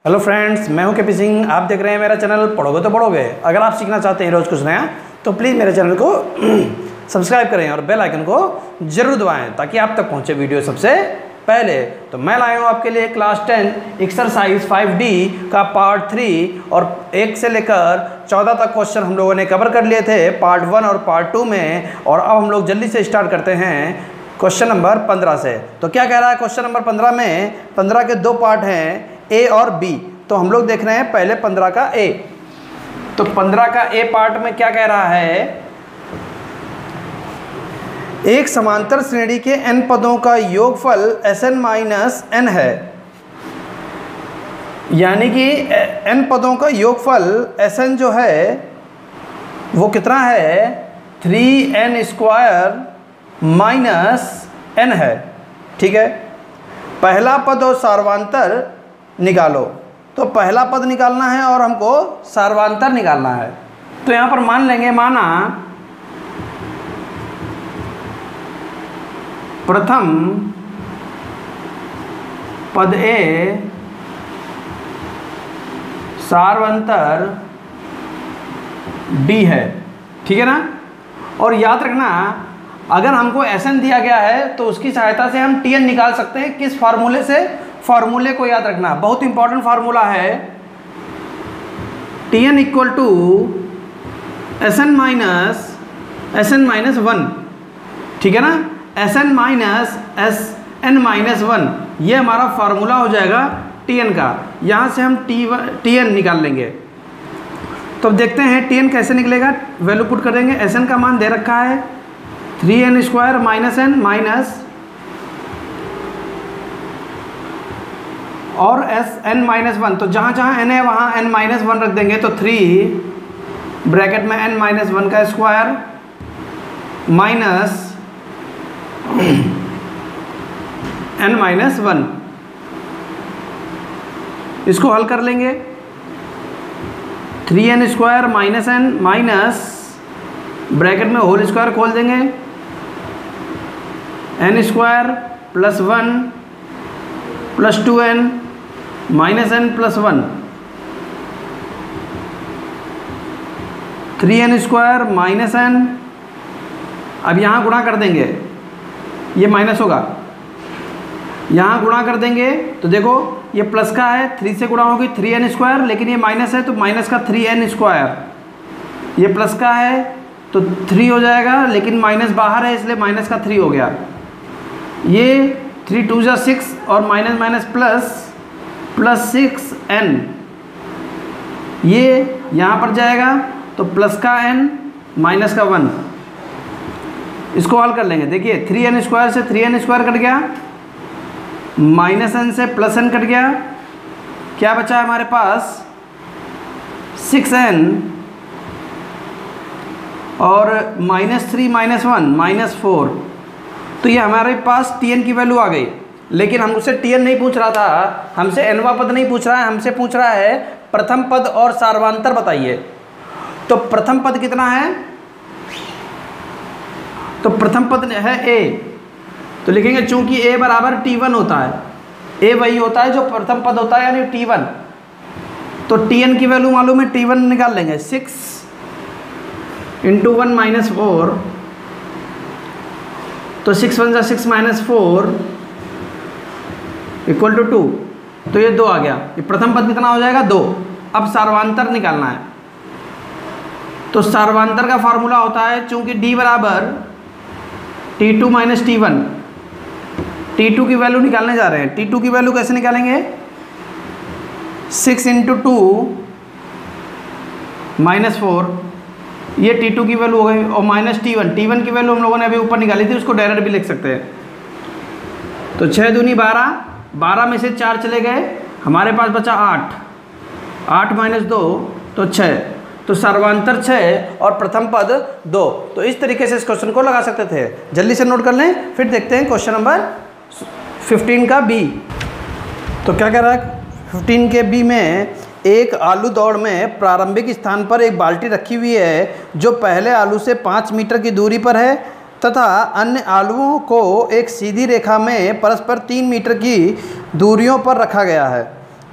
Hello friends, मैं हूं KP Singh. आप देख रहे हैं मेरा चैनल पढ़ोगे तो पढ़ोगे। अगर आप सीखना चाहते हैं रोज़ कुछ नया तो प्लीज़ मेरे चैनल को सब्सक्राइब करें और बेल आइकन को जरूर दबाएं ताकि आप तक पहुंचे वीडियो सबसे पहले। तो मैं लाया हूं आपके लिए क्लास 10 एक्सरसाइज 5D का पार्ट 3 और 1 से लेकर 14 तक क्वेश्चन हम लोगों ने कवर कर लिए थे पार्ट 1 और पार्ट 2 में। और अब हम लोग जल्दी से स्टार्ट करते हैं क्वेश्चन नंबर 15 से। तो क्या कह रहा है क्वेश्चन नंबर 15 में? 15 के दो पार्ट हैं, ए और बी। तो हम लोग देख रहे हैं पहले 15 का ए। तो 15 का ए पार्ट में क्या कह रहा है? एक समांतर श्रेणी के n पदों का योगफल Sn माइनस n है, यानी कि n पदों का योगफल Sn जो है वो कितना है? 3n स्क्वायर माइनस n है। ठीक है, पहला पद और सार्वंतर निकालो। तो पहला पद निकालना है और हमको सार्वंतर निकालना है। तो यहाँ पर मान लेंगे, माना प्रथम पद ए सार्वंतर बी है। ठीक है ना? और याद रखना, अगर हमको Sn दिया गया है तो उसकी सहायता से हम Tn निकाल सकते हैं। किस फार्मूले से? फार्मूले को याद रखना, बहुत इंपॉर्टेंट फार्मूला है। Tn equal to Sn minus 1। ठीक है ना? Sn माइनस Sn माइनस 1, ये हमारा फार्मूला हो जाएगा Tn का। यहाँ से हम Tn निकाल लेंगे। तो अब देखते हैं Tn कैसे निकलेगा। वैल्यू पुट कर देंगे। Sn का मान दे रखा है 3n square minus n minus और Sn माइनस 1। तो जहाँ जहाँ n है वहाँ n माइनस 1 रख देंगे। तो 3 ब्रैकेट में n माइनस 1 का स्क्वायर माइनस n माइनस 1। इसको हल कर लेंगे। 3n square minus n minus bracket में होल स्क्वायर खोल देंगे, n square plus 1 plus 2n minus n plus 1। 3n square minus n। अब यहाँ गुणा कर देंगे, ये माइनस होगा, यहाँ गुणा कर देंगे। तो देखो ये प्लस का है, 3 से गुणा होगी 3n स्क्वायर, लेकिन ये माइनस है तो माइनस का 3n स्क्वायर। ये प्लस का है तो 3 हो जाएगा, लेकिन माइनस बाहर है इसलिए माइनस का 3 हो गया। ये 3 2 जा 6 और माइनस माइनस प्लस 6n, ये यहाँ पर जाएगा तो प्लस का n माइनस का 1। इसको हल कर लेंगे। देखिए 3n स्क्वायर से 3n स्क्वायर कट गया, माइनस n से प्लस n कट गया। क्या बचा हमारे पास? 6n और माइनस 3 माइनस 1 माइनस 4। तो ये हमारे पास Tn की वैल्यू आ गई। लेकिन हमसे Tn नहीं पूछ रहा था, हमसे nवां पद नहीं पूछ रहा है, हमसे पूछ रहा है प्रथम पद और सार्वंतर बताइए। तो प्रथम पद कितना है? तो प्रथम पद है a। तो लिखेंगे चूंकि a बराबर T1 होता है, a वही होता है जो प्रथम पद होता है यानी T1। तो Tn की वैल्यू मालूम है, T1 निकाल लेंगे। 6 इंटू 1 माइनस 4, तो 6 1 जा 6 माइनस 4 इक्वल टू 2। तो ये 2 आ गया। ये प्रथम पद कितना हो जाएगा? 2। अब सार्वंतर निकालना है। तो सार्वंतर का फार्मूला होता है, चूंकि D बराबर T2 माइनस T1। T2 की वैल्यू निकालने जा रहे हैं। T2 की वैल्यू कैसे निकालेंगे? 6 इंटू 2 माइनस 4, ये T2 की वैल्यू हो गई, और माइनस T1 की वैल्यू हम लोगों ने अभी ऊपर निकाली थी, उसको डायरेक्ट भी लिख सकते हैं। तो 6 दूनी 12, 12 में से 4 चले गए, हमारे पास बचा 8, 8 माइनस 2 तो 6। तो सार्वंतर 6 और प्रथम पद 2। तो इस तरीके से इस क्वेश्चन को लगा सकते थे। जल्दी से नोट कर लें, फिर देखते हैं क्वेश्चन नंबर 15 का बी। तो क्या कह रहा है 15 के बी में? एक आलू दौड़ में प्रारंभिक स्थान पर एक बाल्टी रखी हुई है जो पहले आलू से 5 मीटर की दूरी पर है तथा अन्य आलुओं को एक सीधी रेखा में परस्पर 3 मीटर की दूरियों पर रखा गया है।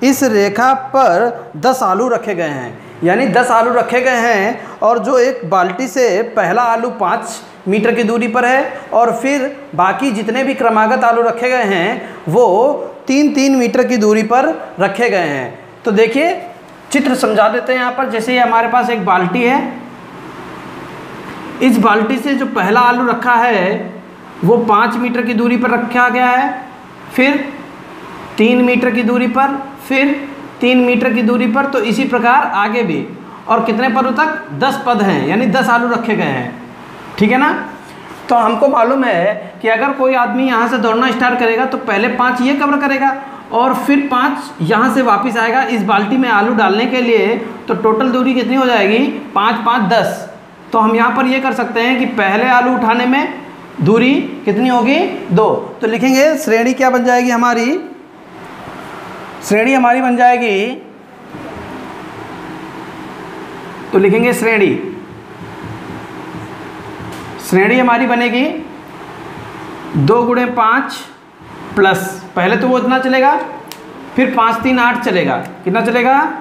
इस रेखा पर 10 आलू रखे गए हैं, यानी 10 आलू रखे गए हैं और जो एक बाल्टी से पहला आलू 5 मीटर की दूरी पर है और फिर बाकी जितने भी क्रमागत आलू रखे गए हैं वो 3-3 मीटर की दूरी पर रखे गए हैं। तो देखिए चित्र समझा देते हैं यहाँ पर। जैसे हमारे पास एक बाल्टी है, इस बाल्टी से जो पहला आलू रखा है वो 5 मीटर की दूरी पर रखा गया है, फिर 3 मीटर की दूरी पर, फिर 3 मीटर की दूरी पर, तो इसी प्रकार आगे भी। और कितने पदों तक? 10 पद हैं, यानी 10 आलू रखे गए हैं, ठीक है ना। तो हमको मालूम है कि अगर कोई आदमी यहाँ से दौड़ना स्टार्ट करेगा तो पहले 5 ये कवर करेगा और फिर 5 यहाँ से वापस आएगा इस बाल्टी में आलू डालने के लिए। तो टोटल दूरी कितनी हो जाएगी? 5 5 10। तो हम यहाँ पर ये कर सकते हैं कि पहले आलू उठाने में दूरी कितनी होगी? 2। तो लिखेंगे श्रेणी क्या बन जाएगी हमारी? श्रेणी हमारी बन जाएगी, तो लिखेंगे श्रेणी हमारी बनेगी 2 गुणे 5 प्लस, पहले तो वो इतना चलेगा, फिर 5 3 8 चलेगा। कितना चलेगा?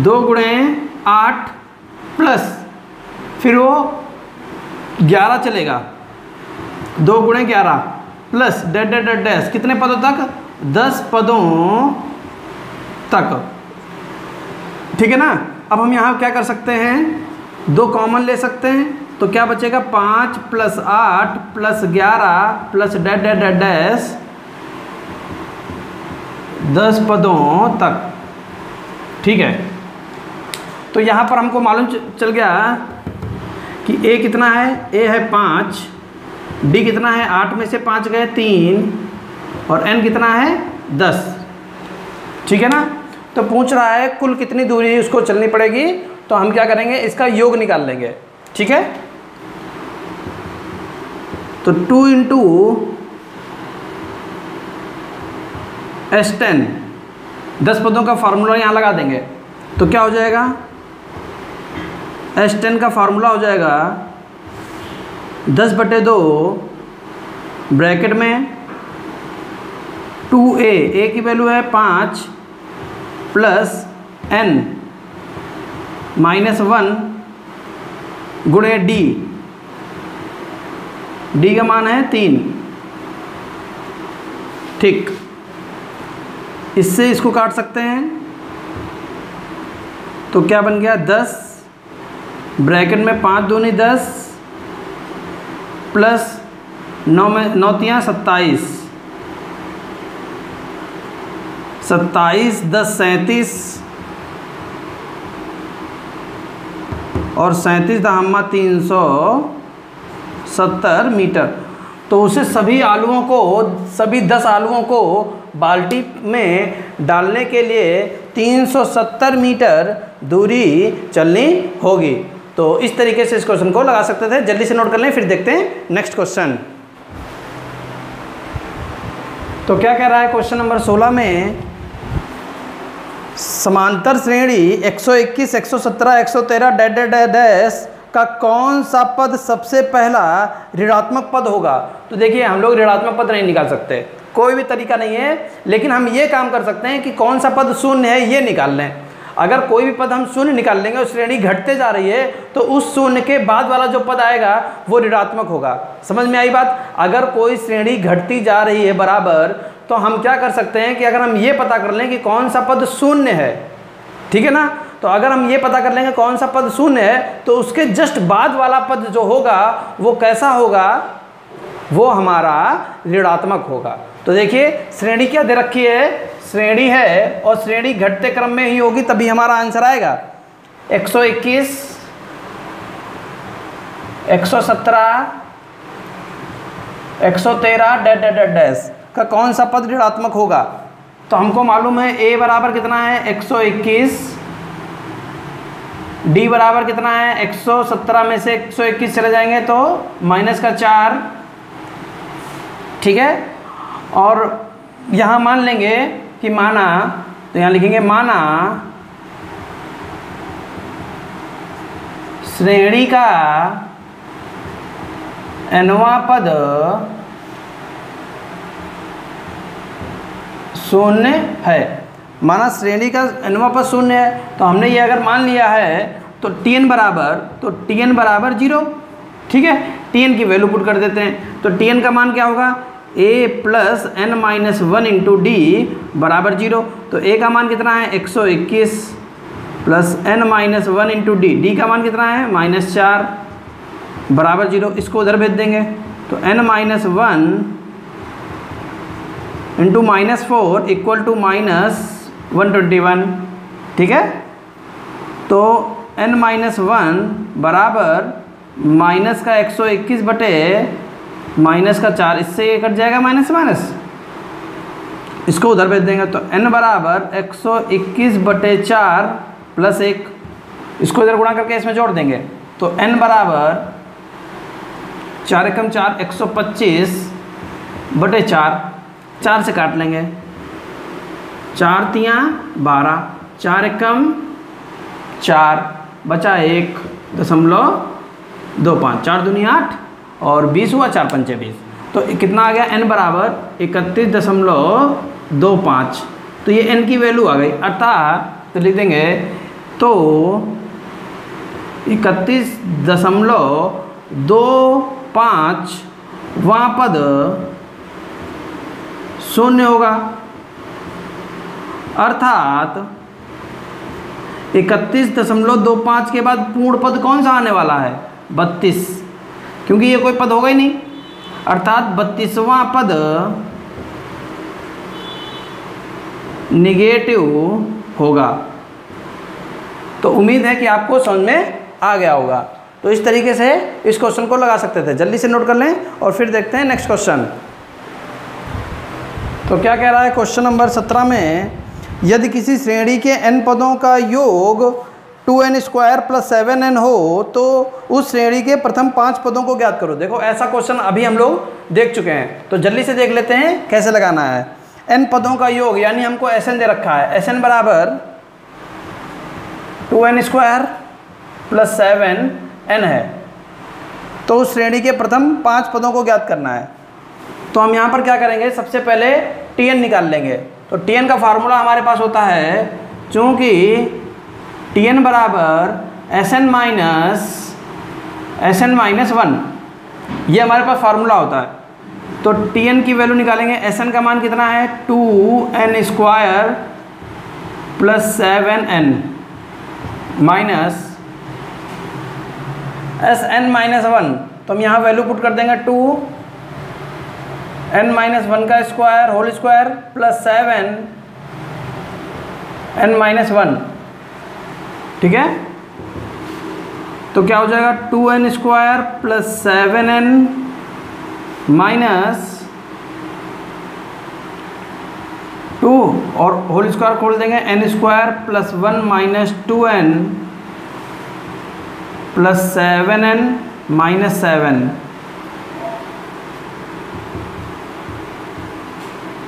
2 गुणे 8 प्लस फिर वो 11 चलेगा, 2 गुणे 11 plus dash dash dash dash, कितने पदों तक? 10 पदों तक, ठीक है ना। अब हम यहाँ क्या कर सकते हैं? 2 कॉमन ले सकते हैं, तो क्या बचेगा? 5 plus 8 plus 11 plus dash dash dash dash 10 पदों तक, ठीक है। तो यहाँ पर हमको मालूम चल गया कि A कितना है? A है 5, D कितना है? 8 में से 5 गए 3 और N कितना है? 10, ठीक है ना। तो पूछ रहा है कुल कितनी दूरी उसको चलनी पड़ेगी, तो हम क्या करेंगे? इसका योग निकाल लेंगे, ठीक है। तो 2 इंटू S10, 10 पदों का फार्मूला यहाँ लगा देंगे, तो क्या हो जाएगा? S10 का फार्मूला हो जाएगा 10/2 ब्रैकेट में 2A, A की वैल्यू है 5 प्लस N -1 गुणे D का मान है 3, ठीक। इससे इसको काट सकते हैं, तो क्या बन गया? 10 ब्रैकेट में 5 दूनी 10 प्लस 9 में 9 तियाँ 27, 27 10 37 और 37 दहम्मा 370 मीटर। तो उसे सभी आलूओं को, सभी 10 आलूओं को बाल्टी में डालने के लिए 370 मीटर दूरी चलनी होगी। तो इस तरीके से इस क्वेश्चन को लगा सकते थे। जल्दी से नोट कर लें, फिर देखते हैं नेक्स्ट क्वेश्चन। तो क्या कह रहा है क्वेश्चन नंबर 16 में? समांतर श्रेणी 121 117 113 डैश डैश डैश का कौन सा पद सबसे पहला ऋणात्मक पद होगा? तो देखिए हम लोग ऋणात्मक पद नहीं निकाल सकते, कोई भी तरीका नहीं है, लेकिन हम ये काम कर सकते हैं कि कौन सा पद शून्य है ये निकाल लें। अगर कोई भी पद हम शून्य निकाल लेंगे और श्रेणी घटते जा रही है तो उस शून्य के बाद वाला जो पद आएगा वो ऋणात्मक होगा। समझ में आई बात? अगर कोई श्रेणी घटती जा रही है बराबर, तो हम क्या कर सकते हैं कि अगर हम ये पता कर लें कि कौन सा पद शून्य है, ठीक है ना, तो अगर हम ये पता कर लेंगे कौन सा पद शून्य है तो उसके जस्ट बाद वाला पद जो होगा वो कैसा होगा? वो हमारा ऋणात्मक होगा। तो देखिए श्रेणी क्या दे रखी है? श्रेणी है और श्रेणी घटते क्रम में ही होगी, तभी हमारा आंसर आएगा। 121 117 113 डैश डैश डैश डैश का कौन सा पद ऋणात्मक होगा? तो हमको मालूम है A बराबर कितना है? 121, D बराबर कितना है? 117 में से 121 चले जाएंगे तो -4, ठीक है। और यहाँ मान लेंगे कि माना, तो यहाँ लिखेंगे माना श्रेणी का nवां पद शून्य है। माना श्रेणी का nवां पद शून्य है, तो हमने ये अगर मान लिया है तो Tn बराबर 0। ठीक है, Tn की वैल्यू पुट कर देते हैं, तो Tn का मान क्या होगा, a plus n minus 1 into D बराबर 0। तो a का मान कितना है 121 plus n minus 1 into D का मान कितना है -4 बराबर 0। इसको उधर भेज देंगे, तो n minus 1 into -4 equal to -121। ठीक है, तो n माइनस 1 बराबर माइनस का 121 बटे माइनस का 4, इससे ये कट जाएगा माइनस माइनस, इसको उधर भेज देंगे, तो n बराबर 121 बटे 4 प्लस 1, इसको इधर गुणा करके इसमें जोड़ देंगे, तो n बराबर 4 एकम 4 125 बटे 4 से काट लेंगे, 4 तियाँ 12, 4 एकम 4 बचा 1.25, 4 दूनी 8 और 20 हुआ, 4 पंचे 20, तो कितना आ गया n बराबर 31.25। तो ये n की वैल्यू आ गई, अर्थात तो लिख देंगे तो 31.25 वहाँ पद शून्य होगा, अर्थात 31.25 के बाद पूर्ण पद कौन सा आने वाला है 32, क्योंकि ये कोई पद होगा ही नहीं, अर्थात 32वां पद निगेटिव होगा। तो उम्मीद है कि आपको समझ में आ गया होगा। तो इस तरीके से इस क्वेश्चन को लगा सकते थे, जल्दी से नोट कर लें और फिर देखते हैं नेक्स्ट क्वेश्चन। तो क्या कह रहा है क्वेश्चन नंबर 17 में, यदि किसी श्रेणी के n पदों का योग 2n स्क्वायर प्लस 7n हो तो उस श्रेणी के प्रथम 5 पदों को ज्ञात करो। देखो ऐसा क्वेश्चन अभी हम लोग देख चुके हैं, तो जल्दी से देख लेते हैं कैसे लगाना है। n पदों का योग यानी हमको Sn दे रखा है, Sn बराबर 2n स्क्वायर प्लस 7n है, तो उस श्रेणी के प्रथम 5 पदों को ज्ञात करना है। तो हम यहाँ पर क्या करेंगे, सबसे पहले Tn निकाल लेंगे। तो Tn का फार्मूला हमारे पास होता है, चूँकि Tn बराबर Sn माइनस 1, ये हमारे पास फार्मूला होता है। तो Tn की वैल्यू निकालेंगे, Sn का मान कितना है 2n square plus 7n minus Sn minus 1, तो हम यहाँ वैल्यू पुट कर देंगे 2n माइनस 1 का square whole square plus 7n minus 1। ठीक है, तो क्या हो जाएगा 2n square plus 7n minus 2 और होल स्क्वायर खोल देंगे, n square plus 1 minus 2n plus 7n minus 7,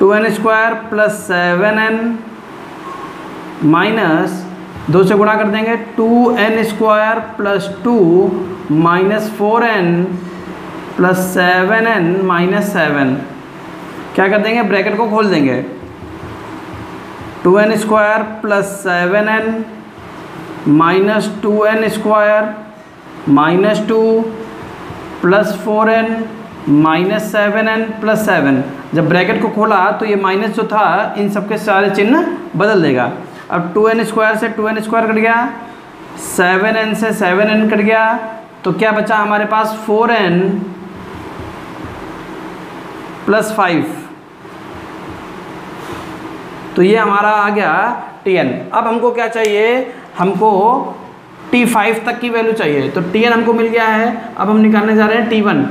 2n square plus 7n minus 2 से गुणा कर देंगे, 2n square plus 2 minus 4n plus 7n minus 7। क्या कर देंगे, ब्रैकेट को खोल देंगे, 2n square plus 7n minus 2n square minus 2 plus 4n minus 7n plus 7। जब ब्रैकेट को खोला तो ये माइनस जो था इन सबके सारे चिन्ह बदल देगा। अब 2n स्क्वायर से 2n स्क्वायर कट गया, 7n से 7n कट गया, तो क्या बचा हमारे पास 4n प्लस 5। तो ये हमारा आ गया Tn। अब हमको क्या चाहिए, हमको T5 तक की वैल्यू चाहिए। तो Tn हमको मिल गया है, अब हम निकालने जा रहे हैं T1।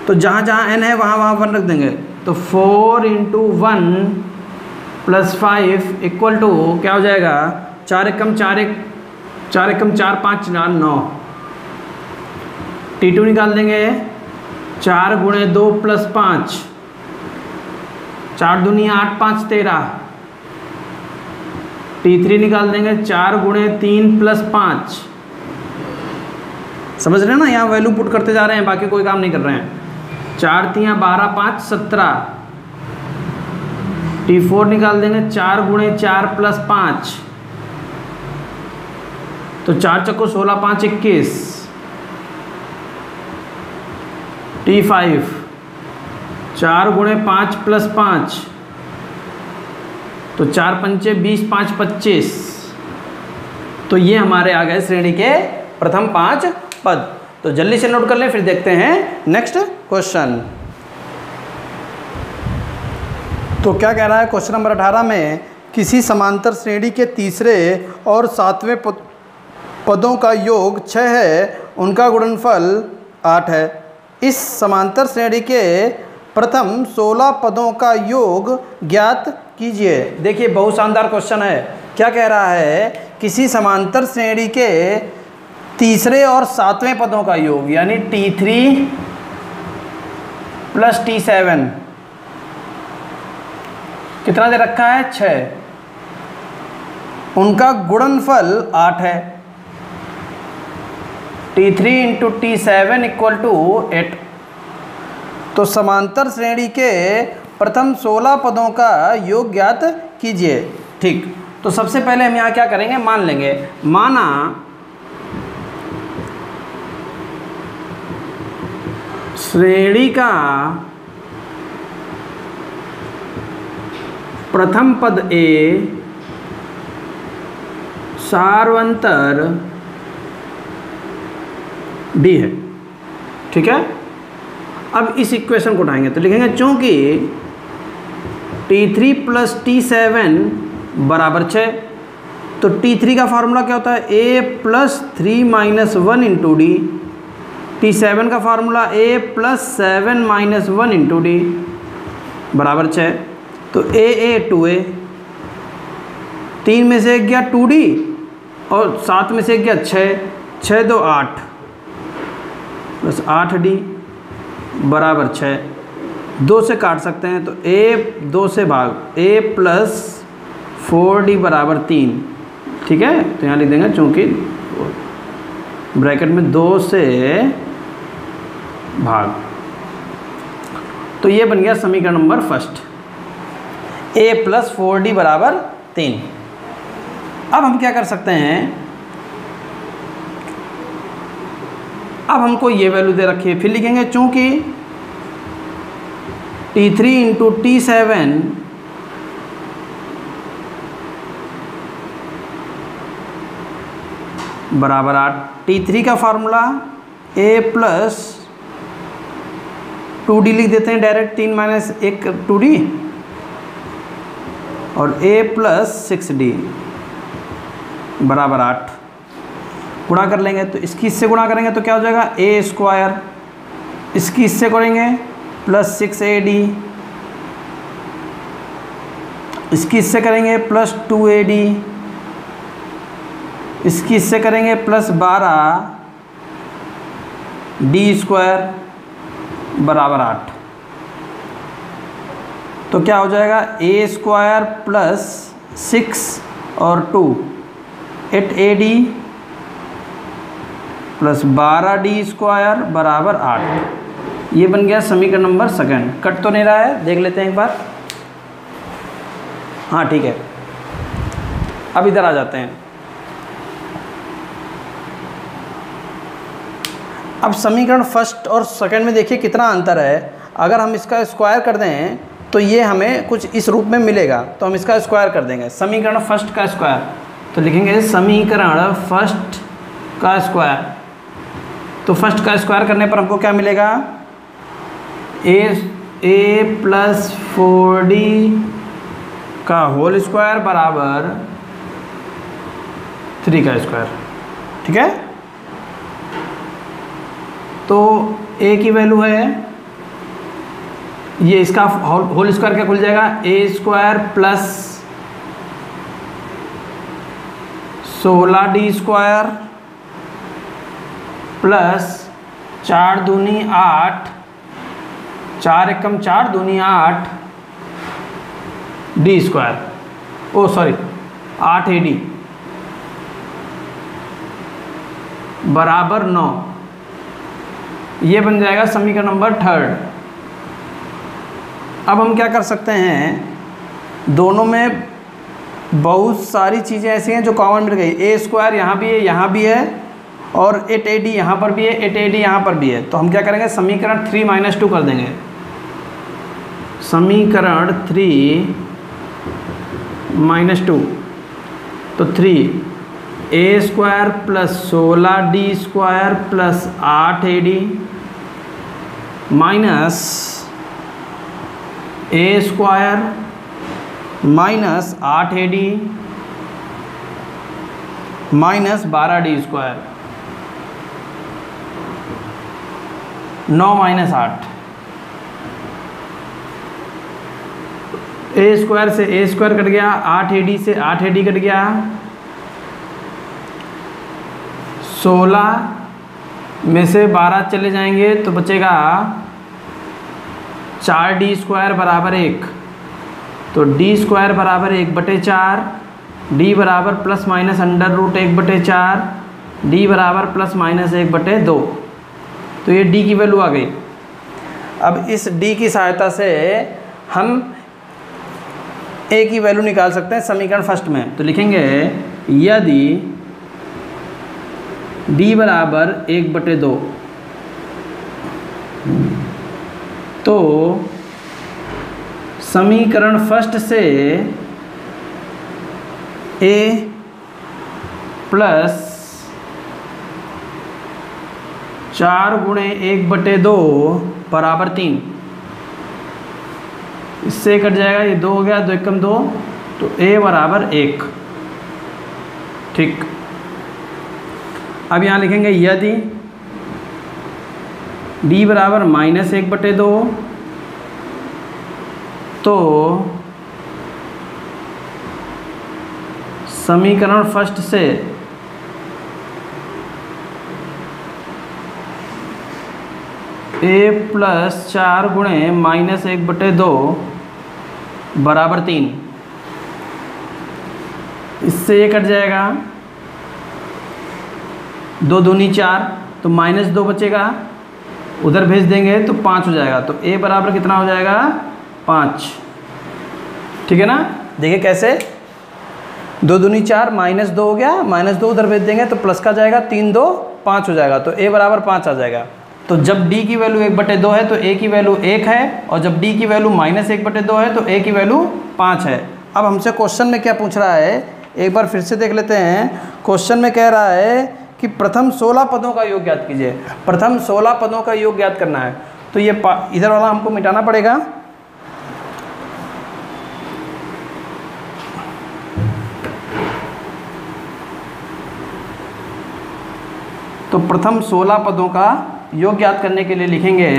तो जहाँ जहाँ n है वहाँ वहाँ 1 रख देंगे, तो 4 इंटू 1 प्लस 5 इक्वल टू क्या हो जाएगा, 4 एकम 4 5 9। T2 निकाल देंगे, 4 गुणे 2 प्लस 5, 4 दूनी 8 5 13। T3 निकाल देंगे, 4 गुणे 3 प्लस 5। समझ रहे हैं ना, यहाँ वैल्यू पुट करते जा रहे हैं, बाकी कोई काम नहीं कर रहे हैं। 4 तियाँ 12 5 17, T4 निकाल देंगे, 4 गुणे 4 प्लस 5, तो 4 चक्को 16, 5 21। T5 4 गुणे 5 प्लस 5, तो 4 पंचे 20, 5 25। तो ये हमारे आ गए श्रेणी के प्रथम 5 पद। तो जल्दी से नोट कर लें, फिर देखते हैं नेक्स्ट क्वेश्चन। तो क्या कह रहा है क्वेश्चन नंबर 18 में, किसी समांतर श्रेणी के तीसरे और सातवें पदों का योग 6 है, उनका गुणनफल 8 है। इस समांतर श्रेणी के प्रथम 16 पदों का योग ज्ञात कीजिए। देखिए बहुत शानदार क्वेश्चन है। क्या कह रहा है, किसी समांतर श्रेणी के तीसरे और सातवें पदों का योग, यानी T3 प्लस T7 कितना दे रखा है, 6, उनका गुणनफल 8 है। T3 into T7 equal to 8। तो समांतर श्रेणी के प्रथम 16 पदों का योग ज्ञात कीजिए। ठीक, तो सबसे पहले हम यहाँ क्या करेंगे, मान लेंगे। माना श्रेणी का प्रथम पद A सार्वंतर D है। ठीक है, अब इस इक्वेशन को उठाएंगे तो लिखेंगे चूंकि T3 प्लस T7 बराबर 6, तो T3 का फार्मूला क्या होता है, A plus 3 minus 1 into D. T7 का formula A plus 7 minus 1 into D बराबर 6। तो A 2A, 3 में से 1 गया 2D और 7 में से 1 गया 6, 6 2 8 प्लस 8D बराबर 6। 2 से काट सकते हैं, तो A 2 से भाग, A प्लस 4D बराबर 3। ठीक है, तो यहाँ लिख देंगे चूँकि ब्रैकेट में 2 से भाग। तो ये बन गया समीकरण number first, A plus 4D बराबर 3। अब हम क्या कर सकते हैं, अब हमको ये वैल्यू दे रखी है, फिर लिखेंगे चूंकि T3 इंटू T7 बराबर 8। T3 का फार्मूला A प्लस 2D लिख देते हैं डायरेक्ट, 3 माइनस 1 2D, और A प्लस 6D बराबर 8। गुणा कर लेंगे, तो इसकी इससे गुणा करेंगे तो क्या हो जाएगा, A स्क्वायर, इसकी इससे करेंगे प्लस 6AD, इसकी इससे करेंगे प्लस 2AD, इसकी इससे करेंगे प्लस 12D स्क्वायर बराबर 8। तो क्या हो जाएगा, A स्क्वायर प्लस 6 और 2 8AD प्लस 12D स्क्वायर बराबर 8। ये बन गया समीकरण नंबर सेकंड। कट तो नहीं रहा है, देख लेते हैं एक बार। हाँ ठीक है, अब इधर आ जाते हैं। अब समीकरण फर्स्ट और सेकंड में देखिए कितना अंतर है। अगर हम इसका स्क्वायर कर दें तो ये हमें कुछ इस रूप में मिलेगा, तो हम इसका स्क्वायर कर देंगे। समीकरण फर्स्ट का स्क्वायर, तो लिखेंगे समीकरण फर्स्ट का स्क्वायर। तो फर्स्ट का स्क्वायर करने पर हमको क्या मिलेगा, a प्लस 4D का होल स्क्वायर बराबर 3 का स्क्वायर। ठीक है, तो a की वैल्यू है, ये इसका होल स्क्वायर क्या खुल जाएगा, a square plus 16D square plus 4 दूनी 8, 4 एकम 4 दूनी 8 D स्क्वायर, ओ सॉरी 8AD बराबर 9। ये बन जाएगा समीकरण नंबर थर्ड। अब हम क्या कर सकते हैं, दोनों में बहुत सारी चीज़ें ऐसी हैं जो कॉमन मिल गई। ए स्क्वायर यहाँ भी है, यहाँ भी है, और 8ad यहाँ पर भी है, 8ad यहाँ पर भी है। तो हम क्या करेंगे, समीकरण 3 - 2 कर देंगे। समीकरण 3 - 2, तो 3a square plus 16d² plus 8ad minus a square minus 8ad minus 12d², 9 - 8। a square से a स्क्वायर कट गया, 8ad से 8ad कट गया, 16 में से 12 चले जाएंगे तो बचेगा 4d² बराबर 1। तो d² बराबर 1/4, d बराबर प्लस माइनस √1/4, d बराबर प्लस माइनस 1/2। तो ये d की वैल्यू आ गई। अब इस d की सहायता से हम a की वैल्यू निकाल सकते हैं समीकरण फर्स्ट में। तो लिखेंगे यदि d बराबर 1/2, तो समीकरण फर्स्ट से a प्लस 4 × 1/2 बराबर 3। इससे कट जाएगा, ये 2 हो गया, 2 × 2, तो a बराबर 1। ठीक, अब यहाँ लिखेंगे यदि d बराबर -1/2, तो समीकरण फर्स्ट से a प्लस 4 × -1/2 बराबर 3। इससे ये कट जाएगा, 2 दूनी 4, तो -2 बचेगा, उधर भेज देंगे तो 5 हो जाएगा। तो a बराबर कितना हो जाएगा, 5। ठीक है ना। देखिए कैसे, 2 दूनी 4, -2 हो गया, -2 उधर भेज देंगे तो प्लस का जाएगा, 3 2 5 हो जाएगा। तो a बराबर 5 आ जाएगा। तो जब d की वैल्यू 1/2 है तो a की वैल्यू 1 है, और जब d की वैल्यू -1/2 है तो a की वैल्यू 5 है। अब हमसे क्वेश्चन में क्या पूछ रहा है, एक बार फिर से देख लेते हैं। क्वेश्चन में कह रहा है कि प्रथम 16 पदों का योग ज्ञात कीजिए। प्रथम 16 पदों का योग ज्ञात करना है। तो ये इधर वाला हमको मिटाना पड़ेगा। तो प्रथम 16 पदों का योग ज्ञात करने के लिए लिखेंगे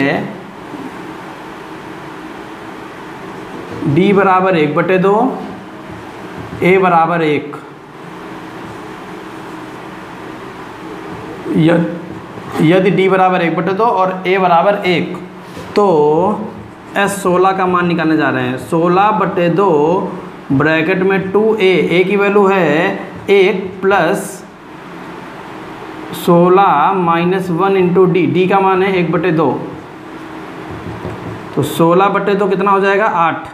d बराबर 1/2, a बराबर 1। यदि d बराबर 1/2 और a बराबर 1, तो S16 का मान निकालने जा रहे हैं। 16/2 ब्रैकेट में 2a, a की वैल्यू है 1 प्लस 16 - 1 × d का मान है 1/2। तो 16/2 कितना हो जाएगा, 8।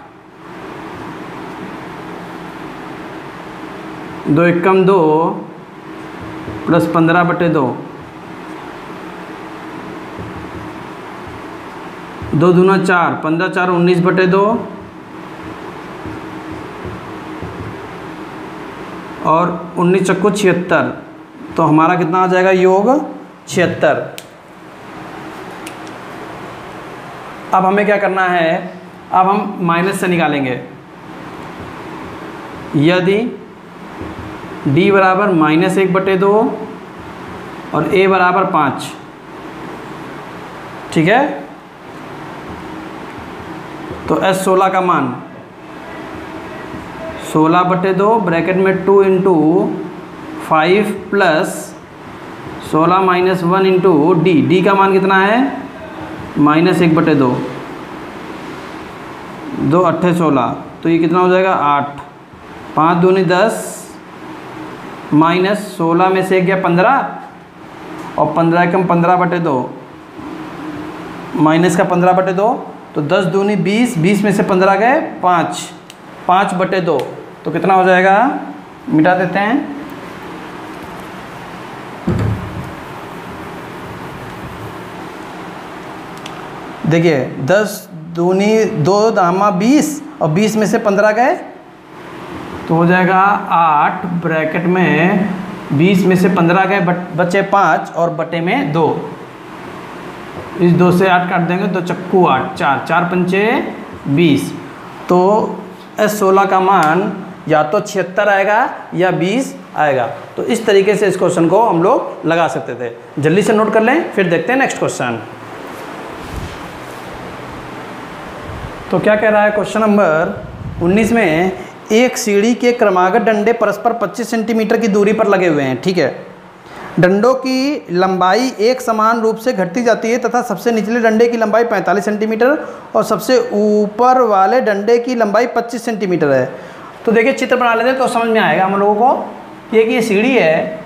2 × 2 प्लस 15/2, 2 दूना 4, 15 4 19/2, और 19 चक्को 76। तो हमारा कितना आ जाएगा योग, 76। अब हमें क्या करना है, अब हम माइनस से निकालेंगे। यदि d बराबर -1/2 और a बराबर 5, ठीक है, तो S16 का मान 16/2 ब्रैकेट में 2 × 5 प्लस 16 - 1 × d का मान कितना है, -1/2, 2 8 16। तो ये कितना हो जाएगा, 8। 5 दूनी 10, -16 में से गया 15, और 15 कम 15/2, माइनस का 15/2, तो 10 दूनी 20, 20 में से 15 गए 5, 5/2, तो कितना हो जाएगा, मिटा देते हैं। देखिए 10 दूनी 2 दामा 20 और 20 में से 15 गए तो हो जाएगा 8, ब्रैकेट में 20 में से 15 गए बचे 5 और बटे में 2, इस 2 से 8 काट देंगे, 2 चक्कू 8, 4 4 पंचे 20, तो S16 का मान या तो 76 आएगा या 20 आएगा। तो इस तरीके से इस क्वेश्चन को हम लोग लगा सकते थे। जल्दी से नोट कर लें, फिर देखते हैं नेक्स्ट क्वेश्चन। तो क्या कह रहा है क्वेश्चन नंबर 19 में, एक सीढ़ी के क्रमागत डंडे परस्पर 25 सेंटीमीटर की दूरी पर लगे हुए हैं, ठीक है। डंडों की लंबाई एक समान रूप से घटती जाती है तथा सबसे निचले डंडे की लंबाई 45 सेंटीमीटर और सबसे ऊपर वाले डंडे की लंबाई 25 सेंटीमीटर है। तो देखिए चित्र बना लेते हैं तो समझ में आएगा हम लोगों को। ये कि ये सीढ़ी है,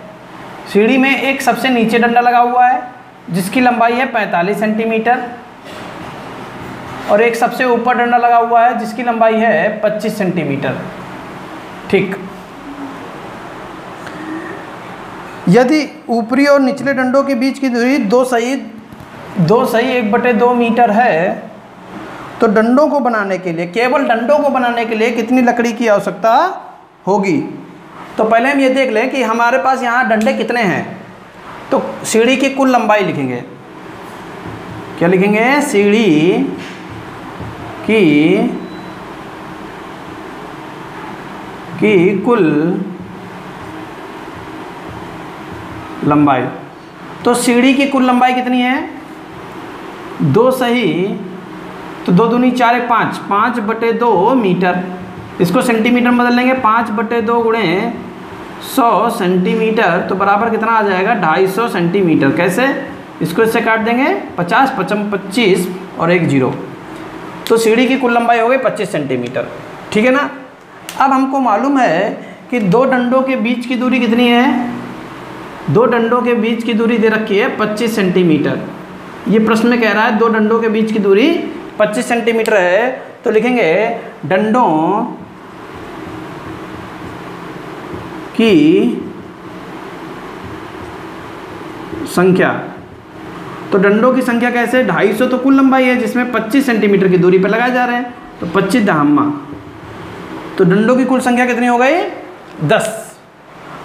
सीढ़ी में एक सबसे नीचे डंडा लगा हुआ है जिसकी लंबाई है 45 सेंटीमीटर और एक सबसे ऊपर डंडा लगा हुआ है जिसकी लंबाई है 25 सेंटीमीटर, ठीक। यदि ऊपरी और निचले डंडों के बीच की दूरी 2 सही 1/2 मीटर है तो डंडों को बनाने के लिए, केवल डंडों को बनाने के लिए कितनी लकड़ी की आवश्यकता होगी। तो पहले हम ये देख लें कि हमारे पास यहाँ डंडे कितने हैं। तो सीढ़ी की कुल लंबाई लिखेंगे, क्या लिखेंगे, सीढ़ी की कुल लंबाई। तो सीढ़ी की कुल लंबाई कितनी है, 2 सही, तो 2 दूनी 4 1 5, 5/2 मीटर। इसको सेंटीमीटर में बदल लेंगे, 5/2 गुणे 100 सेंटीमीटर, तो बराबर कितना आ जाएगा, 250 सेंटीमीटर। कैसे, इसको इससे काट देंगे, 50 55 25 और 1 0, तो सीढ़ी की कुल लंबाई हो गई 25 सेंटीमीटर, ठीक है ना। अब हमको मालूम है कि 2 डंडों के बीच की दूरी कितनी है, 2 डंडों के बीच की दूरी दे रखी है 25 सेंटीमीटर। ये प्रश्न में कह रहा है 2 डंडों के बीच की दूरी 25 सेंटीमीटर है, तो लिखेंगे डंडों की संख्या। तो डंडों की संख्या कैसे, 250 तो कुल लंबाई है जिसमें 25 सेंटीमीटर की दूरी पर लगाए जा रहे हैं, तो 25 दहामा, तो डंडों की कुल संख्या कितनी हो गई, 10।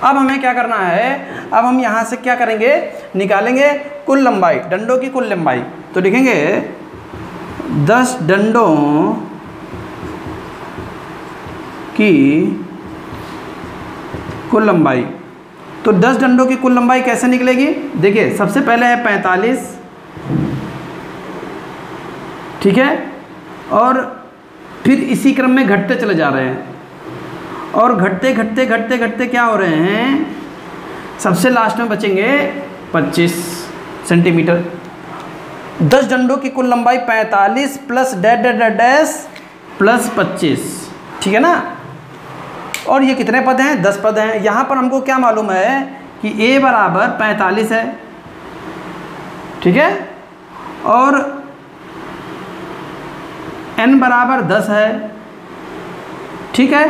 अब हमें क्या करना है, अब हम यहाँ से क्या करेंगे, निकालेंगे कुल लंबाई, डंडों की कुल लंबाई। तो लिखेंगे 10 डंडों की कुल लंबाई। तो 10 डंडों की कुल लंबाई कैसे निकलेगी, देखिए सबसे पहले है 45, ठीक है, और फिर इसी क्रम में घटते चले जा रहे हैं और घटते घटते घटते घटते क्या हो रहे हैं, सबसे लास्ट में बचेंगे 25 सेंटीमीटर। 10 डंडों की कुल लंबाई 45 plus dash dash dash plus 25, ठीक है ना। और ये कितने पद हैं, 10 पद हैं। यहाँ पर हमको क्या मालूम है कि a बराबर 45 है, ठीक है, और n बराबर 10 है, ठीक है,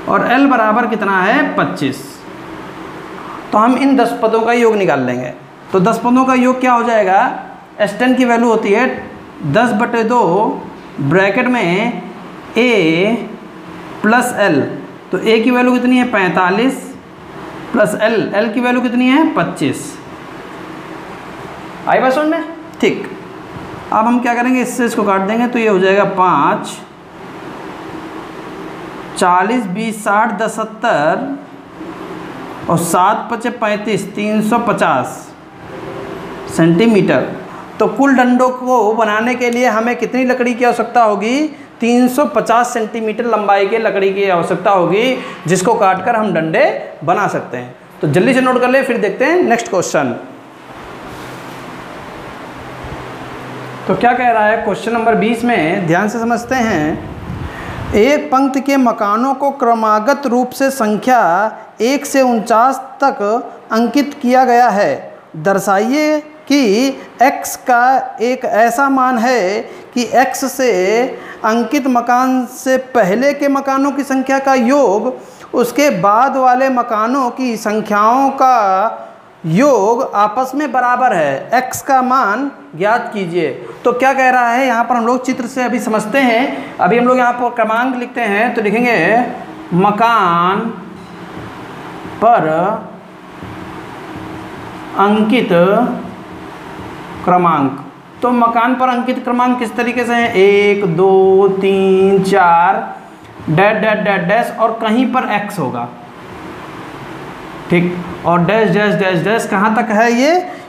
और l बराबर कितना है 25। तो हम इन 10 पदों का योग निकाल लेंगे। तो 10 पदों का योग क्या हो जाएगा, S10 की वैल्यू होती है 10/2 ब्रैकेट में a प्लस l। तो a की वैल्यू कितनी है 45 प्लस l की वैल्यू कितनी है 25। आई बात समझ में, ठीक। अब हम क्या करेंगे, इससे इसको काट देंगे तो ये हो जाएगा 5 40 20 60 10 70 और 7 5 35 350 सेंटीमीटर। तो कुल डंडों को बनाने के लिए हमें कितनी लकड़ी की आवश्यकता होगी, 350 सेंटीमीटर लंबाई के लकड़ी की आवश्यकता होगी, जिसको काटकर हम डंडे बना सकते हैं। तो जल्दी से नोट कर ले, फिर देखते हैं नेक्स्ट क्वेश्चन। तो क्या कह रहा है क्वेश्चन नंबर 20 में, ध्यान से समझते हैं। एक पंक्ति के मकानों को क्रमागत रूप से संख्या 1 से 49 तक अंकित किया गया है। दर्शाइए कि x का एक ऐसा मान है कि x से अंकित मकान से पहले के मकानों की संख्या का योग उसके बाद वाले मकानों की संख्याओं का योग आपस में बराबर है। x का मान ज्ञात कीजिए। तो क्या कह रहा है यहाँ पर, हम लोग चित्र से अभी समझते हैं। अभी हम लोग यहाँ पर क्रमांक लिखते हैं तो लिखेंगे मकान पर अंकित क्रमांक। तो मकान पर अंकित क्रमांक किस तरीके से हैं, 1 2 3 4 डैश डैश डैश डैश और कहीं पर x होगा, ठीक, और डैश डैश डैश डैश कहाँ तक है,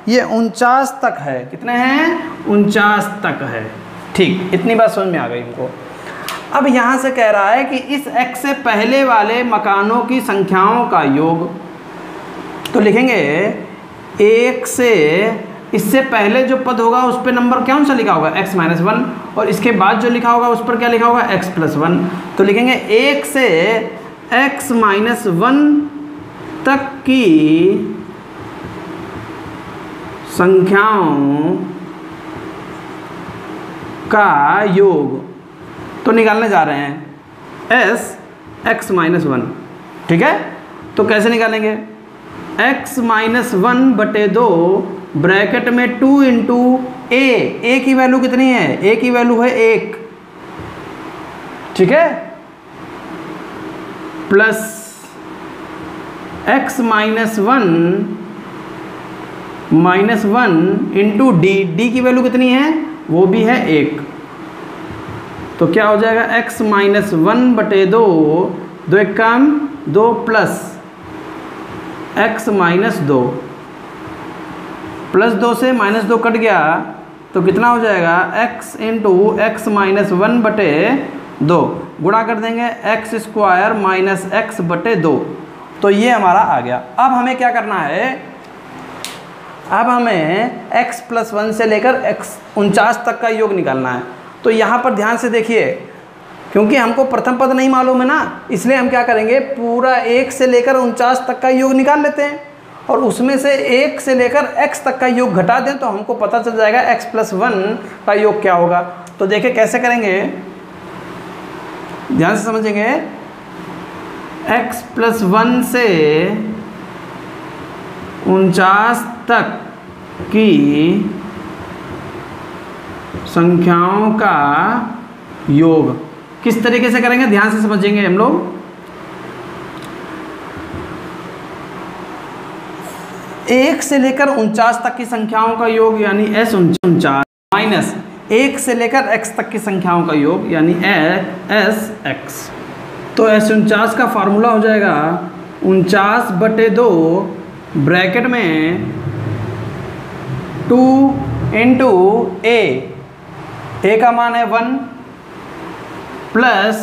ये 49 तक है। कितने हैं, 49 तक है। ठीक, इतनी बात समझ में आ गई हमको। अब यहाँ से कह रहा है कि इस x से पहले वाले मकानों की संख्याओं का योग, तो लिखेंगे 1 से इससे पहले जो पद होगा उस पर नंबर कौन सा लिखा होगा, x - 1, और इसके बाद जो लिखा होगा उस पर क्या लिखा होगा, x + 1। तो लिखेंगे 1 से x - 1 तक की संख्याओं का योग तो निकालने जा रहे हैं s x - 1, ठीक है। तो कैसे निकालेंगे, x - 1/2 ब्रैकेट में 2 × a की वैल्यू कितनी है, a की वैल्यू है 1, ठीक है, प्लस x - 1 × d की वैल्यू कितनी है, वो भी है 1। तो क्या हो जाएगा, x - 1/2, 2 1 कम 2 प्लस x - 2, +2 से -2 कट गया तो कितना हो जाएगा, x × x - 1/2 गुणा कर देंगे x² - x/2। तो ये हमारा आ गया। अब हमें क्या करना है, अब हमें x + 1 से लेकर x 49 तक का योग निकालना है। तो यहाँ पर ध्यान से देखिए, क्योंकि हमको प्रथम पद नहीं मालूम है ना, इसलिए हम क्या करेंगे, पूरा 1 से लेकर 49 तक का योग निकाल लेते हैं और उसमें से 1 से लेकर x तक का योग घटा दें तो हमको पता चल जाएगा x + 1 का योग क्या होगा। तो देखिए कैसे करेंगे, ध्यान से समझेंगे। x + 1 से 49 तक की संख्याओं का योग किस तरीके से करेंगे, ध्यान से समझेंगे हम लोग। 1 से लेकर 49 तक की संख्याओं का योग यानी s 49 माइनस 1 से लेकर x तक की संख्याओं का योग यानी s x। तो s 49 का फार्मूला हो जाएगा 49/2 ब्रैकेट में 2 × a का मान है 1 प्लस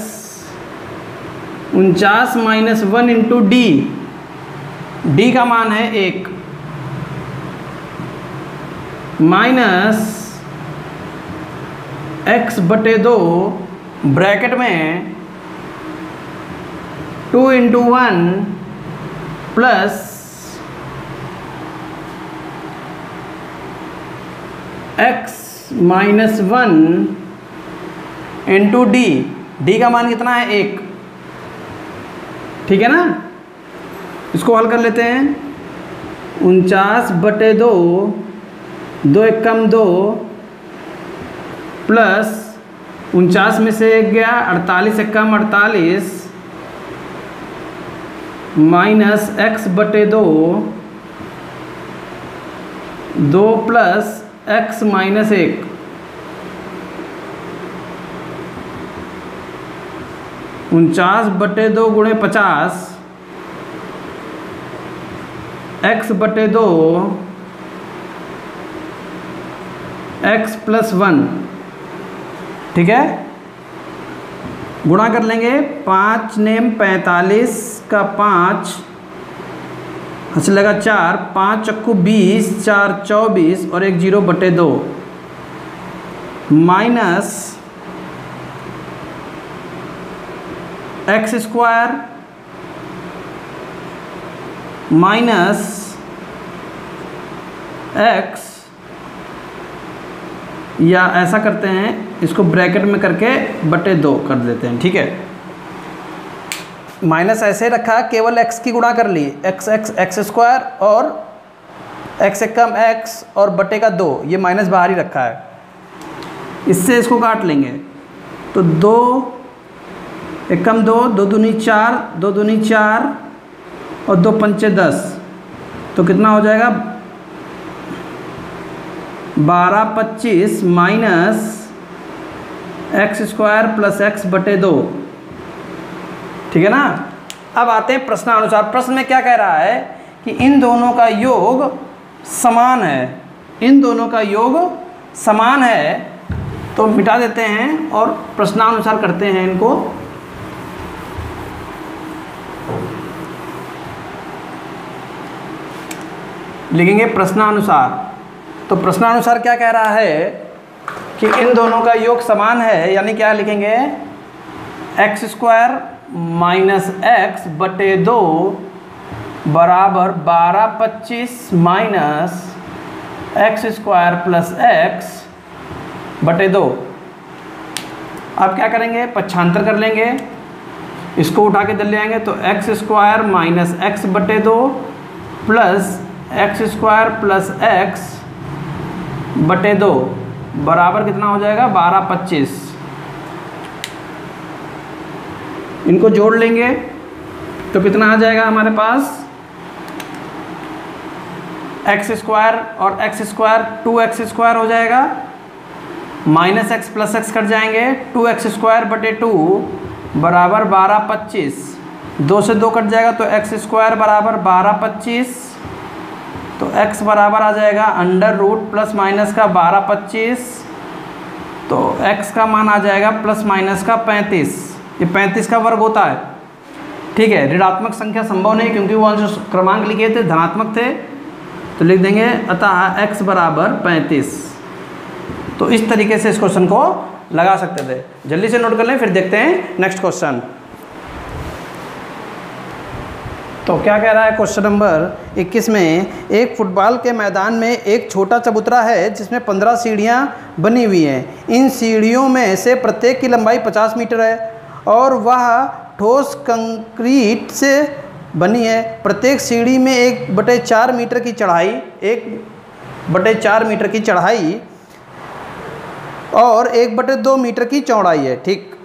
49 - 1 × d का मान है 1 माइनस x/2 ब्रैकेट में 2 × 1 प्लस x - 1 × d का मान कितना है 1, ठीक है ना। इसको हल कर लेते हैं, 49/2 2 1 कम 2 प्लस 49 में से 1 गया 48 1 कम 48 minus x/2 2 plus x - 1 49/2 × 50 x/2 x + 1, ठीक है, गुणा कर लेंगे। 5 नेम 45 का 5 हंस लगा 4, 5 चक्कू 20, 4 24 और 1 0/2 माइनस x² माइनस x या ऐसा करते हैं, इसको ब्रैकेट में करके बटे 2 कर देते हैं, ठीक है। माइनस ऐसे रखा, केवल x की गुणा कर ली, एक्स स्क्वायर और x एक कम x और बटे का 2, ये माइनस बाहर ही रखा है। इससे इसको काट लेंगे तो 2 एक कम 2, 2 दूनी 4, 2 दूनी 4 और 2 पंचे 10, तो कितना हो जाएगा 12 25 minus x square plus x बटे 2, ठीक है ना। अब आते हैं प्रश्नानुसार। प्रश्न में क्या कह रहा है कि इन दोनों का योग समान है, इन दोनों का योग समान है, तो मिटा देते हैं और प्रश्नानुसार करते हैं इनको। लिखेंगे प्रश्नानुसार। तो प्रश्नानुसार क्या कह रहा है कि इन दोनों का योग समान है, यानी क्या लिखेंगे एक्स स्क्वायर माइनस एक्स बटे 2 बराबर 12 25 minus x square plus x बटे 2। अब क्या करेंगे, पक्षांतर कर लेंगे, इसको उठा के दे ले आएंगे, तो एक्स स्क्वायर माइनस एक्स बटे 2 plus x square plus x बटे 2 बराबर कितना हो जाएगा 12 25। इनको जोड़ लेंगे तो कितना आ जाएगा हमारे पास, एक्स स्क्वायर और एक्स स्क्वायर 2x स्क्वायर हो जाएगा, minus x plus x cut जाएंगे, 2x स्क्वायर बटे 2 बराबर 12 25, 2 से 2 कट जाएगा तो एक्स स्क्वायर बराबर 12 25, तो x बराबर आ जाएगा अंडर रूट प्लस माइनस का 12 25, तो x का मान आ जाएगा प्लस माइनस का 35, ये 35 का वर्ग होता है, ठीक है। ऋणात्मक संख्या संभव नहीं क्योंकि वो जो क्रमांक लिखे थे धनात्मक थे, तो लिख देंगे अतः x बराबर 35। तो इस तरीके से इस क्वेश्चन को लगा सकते थे। जल्दी से नोट कर लें, फिर देखते हैं नेक्स्ट क्वेश्चन। तो क्या कह रहा है क्वेश्चन नंबर 21 में, एक फुटबॉल के मैदान में एक छोटा चबूतरा है जिसमें 15 सीढ़ियां बनी हुई हैं। इन सीढ़ियों में से प्रत्येक की लंबाई 50 मीटर है और वह ठोस कंक्रीट से बनी है। प्रत्येक सीढ़ी में 1/4 मीटर की चढ़ाई, 1/4 मीटर की चढ़ाई और 1/2 मीटर की चौड़ाई है, ठीक।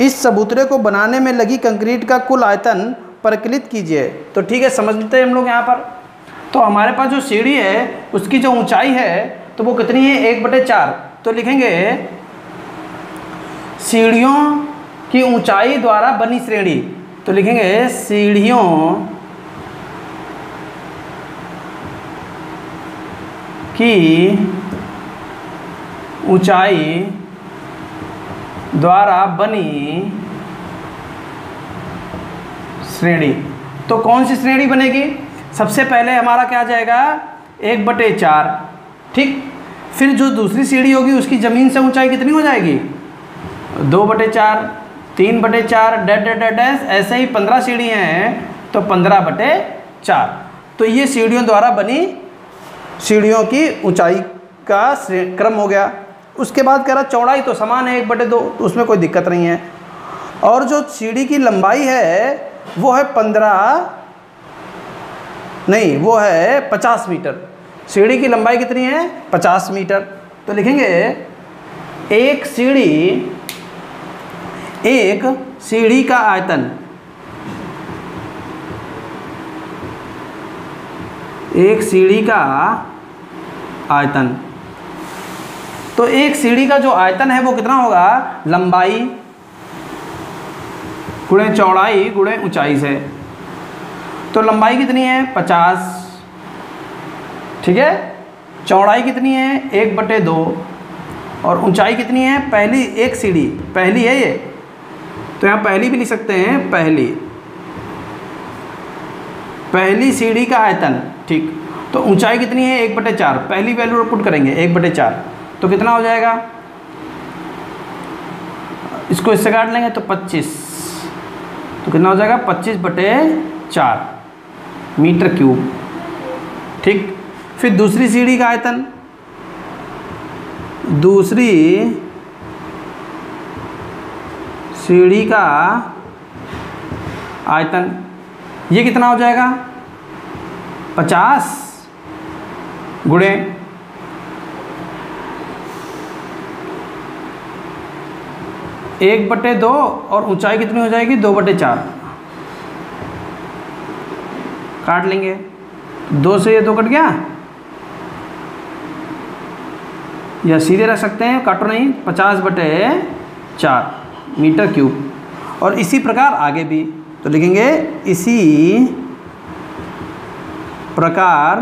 इस चबूतरे को बनाने में लगी कंक्रीट का कुल आयतन परिकलित कीजिए। तो ठीक है, समझ लेते हैं हम लोग यहाँ पर। तो हमारे पास जो सीढ़ी है उसकी जो ऊंचाई है तो वो कितनी है 1/4, तो लिखेंगे सीढ़ियों की ऊंचाई द्वारा बनी श्रेणी, तो लिखेंगे सीढ़ियों की ऊंचाई द्वारा बनी श्रेणी। तो कौन सी श्रेणी बनेगी, सबसे पहले हमारा क्या आ जाएगा 1/4, ठीक। फिर जो दूसरी सीढ़ी होगी उसकी ज़मीन से ऊंचाई कितनी हो जाएगी 2/4, 3/4 डैश डैश डैश डैश, ऐसे ही 15 सीढ़ियाँ हैं तो 15/4। तो ये सीढ़ियों द्वारा बनी सीढ़ियों की ऊंचाई का क्रम हो गया। उसके बाद कह रहा चौड़ाई तो समान है 1/2, उसमें कोई दिक्कत नहीं है। और जो सीढ़ी की लंबाई है वो है 50 मीटर। सीढ़ी की लंबाई कितनी है 50 मीटर। तो लिखेंगे एक सीढ़ी का आयतन, एक सीढ़ी का आयतन, तो एक सीढ़ी का जो आयतन है वो कितना होगा, लंबाई गुणे चौड़ाई गुणे ऊंचाई से। तो लंबाई कितनी है 50, ठीक है। चौड़ाई कितनी है 1/2 और ऊंचाई कितनी है, पहली एक सीढ़ी पहली है ये, तो यहाँ पहली भी लिख सकते हैं, पहली सीढ़ी का आयतन, ठीक। तो ऊंचाई कितनी है 1/4, पहली वैल्यू पुट करेंगे 1/4, तो कितना हो जाएगा, इसको इससे काट लेंगे तो 25, तो कितना हो जाएगा 25/4 मीटर क्यूब, ठीक। फिर दूसरी सीढ़ी का आयतन दूसरी सीढ़ी का आयतन, ये कितना हो जाएगा 50 गुणे 1/2 और ऊंचाई कितनी हो जाएगी 2/4। काट लेंगे, 2 से ये 2 कट गया, या सीधे रख सकते हैं, काटो नहीं, 50/4 मीटर क्यूब। और इसी प्रकार आगे भी, तो लिखेंगे इसी प्रकार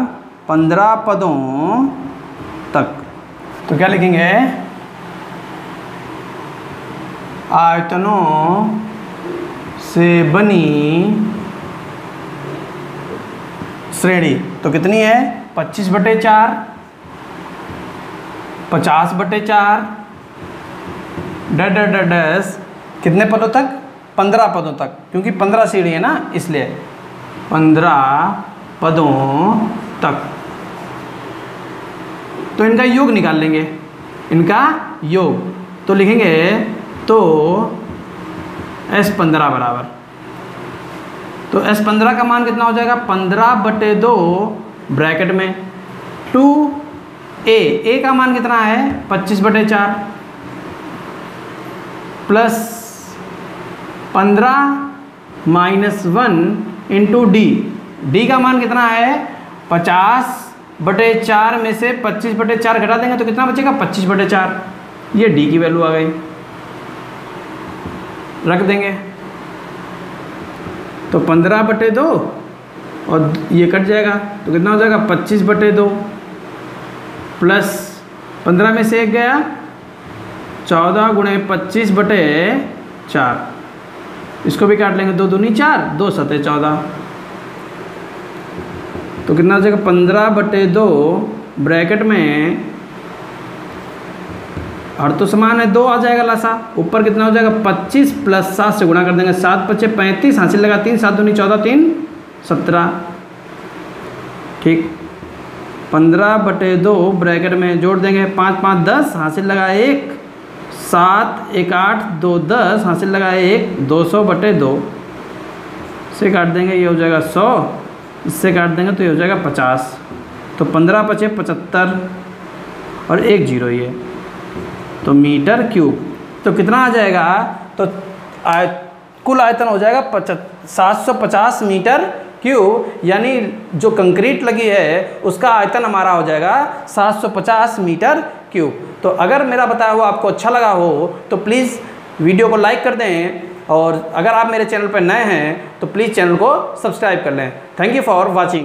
15 पदों तक। तो क्या लिखेंगे, आयतनों से बनी श्रेणी, तो कितनी है 25/4, 50/4 डैश कितने पदों तक, 15 पदों तक, क्योंकि 15 सीढ़ी है ना इसलिए 15 पदों तक। तो इनका योग निकाल लेंगे, इनका योग, तो लिखेंगे तो S15 बराबर, तो S15 का मान कितना हो जाएगा 15/2 ब्रैकेट में 2a का मान कितना है 25/4 प्लस 15 - 1 इंटू डी का मान कितना है 50/4 में से 25/4 घटा देंगे तो कितना बचेगा 25/4, ये डी की वैल्यू आ गई, रख देंगे। तो 15/2 और ये कट जाएगा तो कितना हो जाएगा 25/2 प्लस 15 में से 1 गया 14 गुणे 25/4, इसको भी काट लेंगे, 2 दूनी 4, 2 सते 14, तो कितना हो जाएगा 15/2 ब्रैकेट में, और तो समान है 2 आ जाएगा लासा, ऊपर कितना हो जाएगा 25 प्लस 7 से गुणा कर देंगे, 7 × 5 = 35, हासिल लगा 3, 7 दूनी 14, 3 17, ठीक। 15/2 ब्रैकेट में जोड़ देंगे, 5 × 5 = 10, हासिल लगा 1, 7 × 1 = 8, 2 = 10, हासिल लगा 1, 200/2 से काट देंगे, ये हो जाएगा 100, इससे काट देंगे तो ये हो जाएगा 50, तो 15 × 5 = 75 और 1 0 ये, तो मीटर क्यूब। तो कितना आ जाएगा, तो कुल आयतन हो जाएगा 750 मीटर क्यूब, यानी जो कंक्रीट लगी है उसका आयतन हमारा हो जाएगा 750 मीटर क्यूब। तो अगर मेरा बताया हुआ आपको अच्छा लगा हो तो प्लीज़ वीडियो को लाइक कर दें, और अगर आप मेरे चैनल पर नए हैं तो प्लीज़ चैनल को सब्सक्राइब कर लें। Thank you for watching.